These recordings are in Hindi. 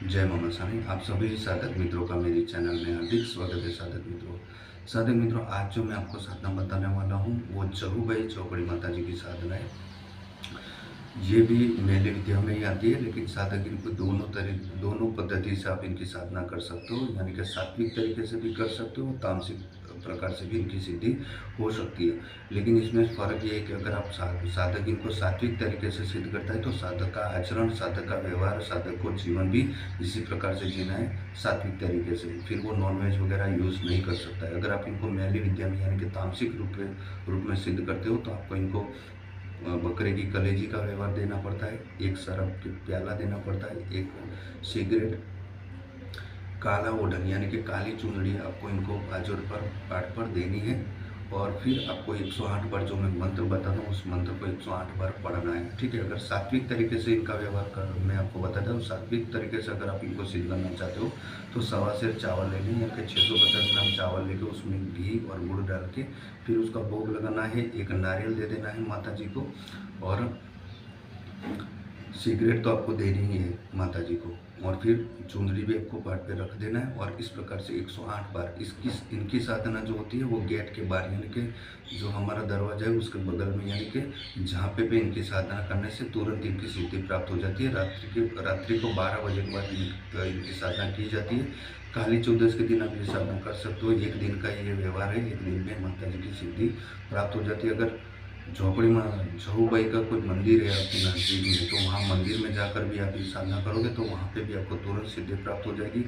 जय मामा साईं। आप सभी साधक मित्रों का मेरे चैनल में हार्दिक स्वागत है। साधक मित्रों, आज जो मैं आपको साधना बताने वाला हूँ वो जहूबाई चौकड़ी माता जी की साधना है। ये भी मेले विद्या में ही आती है, लेकिन साधक इनको दोनों पद्धति से आप इनकी साधना कर सकते हो, यानी कि सात्विक तरीके से भी कर सकते हो, तामसिक प्रकार से भी इनकी सिद्धि हो सकती है। लेकिन इसमें फ़र्क ये है कि अगर आप साधक इनको सात्विक तरीके से सिद्ध करता है तो साधक का आचरण, साधक का व्यवहार, साधक को जीवन भी इसी प्रकार से जीना है सात्विक तरीके से। फिर वो नॉनवेज वगैरह यूज़ नहीं कर सकता है। अगर आप इनको मैली विद्या में यानी कि तामसिक रूप में सिद्ध करते हो तो आपको इनको बकरे की कलेजी का व्यवहार देना पड़ता है, एक शराब की प्याला देना पड़ता है, एक सिगरेट, काला ओढ़न यानी कि काली चुनरी आपको इनको बाजूर पर पाठ पर देनी है। और फिर आपको 108 बार जो मैं मंत्र बताता हूँ उस मंत्र को 108 बार पढ़ना है। ठीक है। अगर सात्विक तरीके से इनका व्यवहार कर मैं आपको बताता हूँ, सात्विक तरीके से अगर आप इनको सिद्ध करना चाहते हो तो 1.25 सेर चावल लेनी है, कि 650 ग्राम चावल लेके उसमें घी और गुड़ डाल के फिर उसका भोग लगाना है। एक नारियल दे देना है माता जी को, और सिगरेट तो आपको देनी ही है माता जी को, और फिर चुंदड़ी भी आपको पाट पे रख देना है। और इस प्रकार से 108 बार इनकी साधना जो होती है वो गेट के बाहर यानी कि जो हमारा दरवाजा है उसके बगल में, यानी कि जहाँ पे भी इनकी साधना करने से तुरंत इनकी सिद्धि प्राप्त हो जाती है। रात्रि को 12 बजे के बाद इनकी साधना की जाती है। काली चौदस के दिन आप ये साधना कर सकते हो। एक दिन का ये व्यवहार है, एक दिन में माता जी की सिद्धि प्राप्त हो जाती है। अगर झोपड़ी में जहूबाई का कोई मंदिर है आपके नज़दीक में तो वहाँ मंदिर में जाकर भी आप ये साधना करोगे तो वहाँ पे भी आपको तुरंत सिद्धि प्राप्त हो जाएगी।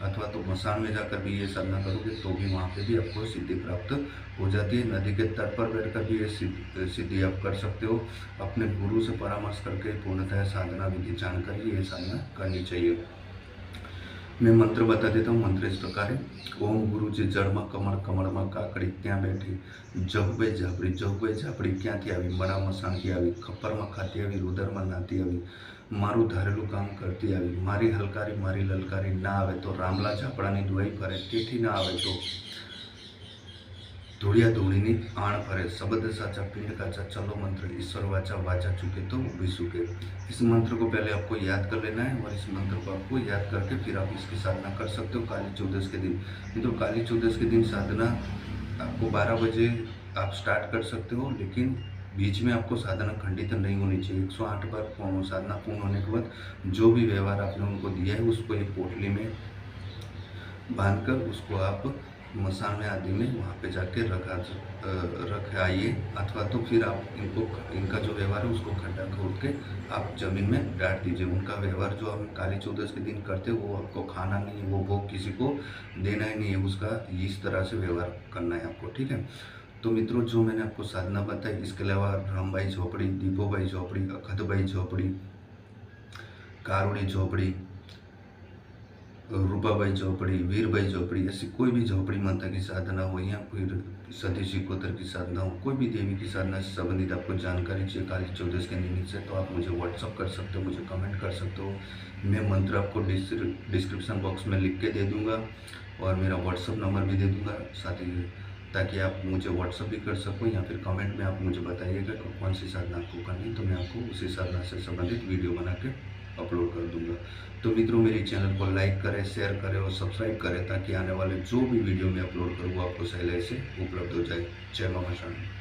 अथवा तो मसान में जाकर भी ये साधना करोगे तो भी वहाँ पे भी आपको सिद्धि प्राप्त हो जाती है। नदी के तट पर बैठकर भी ये सिद्धि आप कर सकते हो। अपने गुरु से परामर्श करके पूर्णतः साधना विधि जानकर ही ये साधना करनी चाहिए। मैं मंत्र बता देता हूँ। मंत्र इस प्रकार है। ओम गुरु जी जड़मा कमर कमरमा काकड़ी क्या बैठी जहुबे झापड़ी क्या थी आवी बड़ा मसान की आवी खप्पर में खाती आवी रुदर में नाती आवी मारू धारेलू काम करती आवी मारी हलकारी मारी ललकारी ना आवे तो रामला झापड़ानी दुआई फरे तेथी ना आवे तो धूड़िया धूड़ीनी आण फरे शब्द साचा पिंड काचा चलो मंत्र ईश्वर वाचा वाचा चुके तो भी सुखे। इस मंत्र को पहले आपको याद कर लेना है और इस मंत्र को आपको याद करके फिर आप इसकी साधना कर सकते हो काली चौदस के दिन। तो काली चौदस के दिन साधना आपको 12 बजे आप स्टार्ट कर सकते हो, लेकिन बीच में आपको साधना खंडित नहीं होनी चाहिए। 108 बार साधना पूर्ण होने के बाद जो भी व्यवहार आपने उनको दिया है उसको एक पोटली में बांधकर उसको आप मसान में आदि में वहाँ पे जाके रख आइए। अथवा तो फिर आप इनका जो व्यवहार है उसको खड्डा खोद के आप जमीन में डाल दीजिए। उनका व्यवहार जो हम काली चौदस के दिन करते हैं वो आपको खाना नहीं है, वो भोग किसी को देना ही नहीं है, उसका इस तरह से व्यवहार करना है आपको। ठीक है। तो मित्रों, जो मैंने आपको साधना बताई, इसके अलावा रामबाई झोपड़ी, दीपोबाई झोपड़ी, अखतबाई झोपड़ी, कारोड़ी झोपड़ी, रूपाबाई झोपड़ी, वीरबाई झोपड़ी, ऐसी कोई भी झोपड़ी माता की साधना हो या फिर सती सिकोतर की साधना हो, कोई भी देवी की साधना से संबंधित आपको जानकारी चाहिए काली चौदस के निमित्त से, तो आप मुझे व्हाट्सअप कर सकते हो, मुझे कमेंट कर सकते हो। मैं मंत्र आपको डिस्क्रिप्शन बॉक्स में लिख के दे दूँगा और मेरा व्हाट्सअप नंबर भी दे दूँगा साथ ही, ताकि आप मुझे व्हाट्सअप भी कर सको या फिर कमेंट में आप मुझे बताइएगा कि कौन सी साधना आपको करनी, तो मैं आपको उसी साधना से संबंधित वीडियो बना के अपलोड कर दूंगा। तो मित्रों, मेरे चैनल को लाइक करें, शेयर करें और सब्सक्राइब करें ताकि आने वाले जो भी वीडियो मैं अपलोड करूँ वो आपको सहेले से उपलब्ध हो जाए। जय मामा शाह।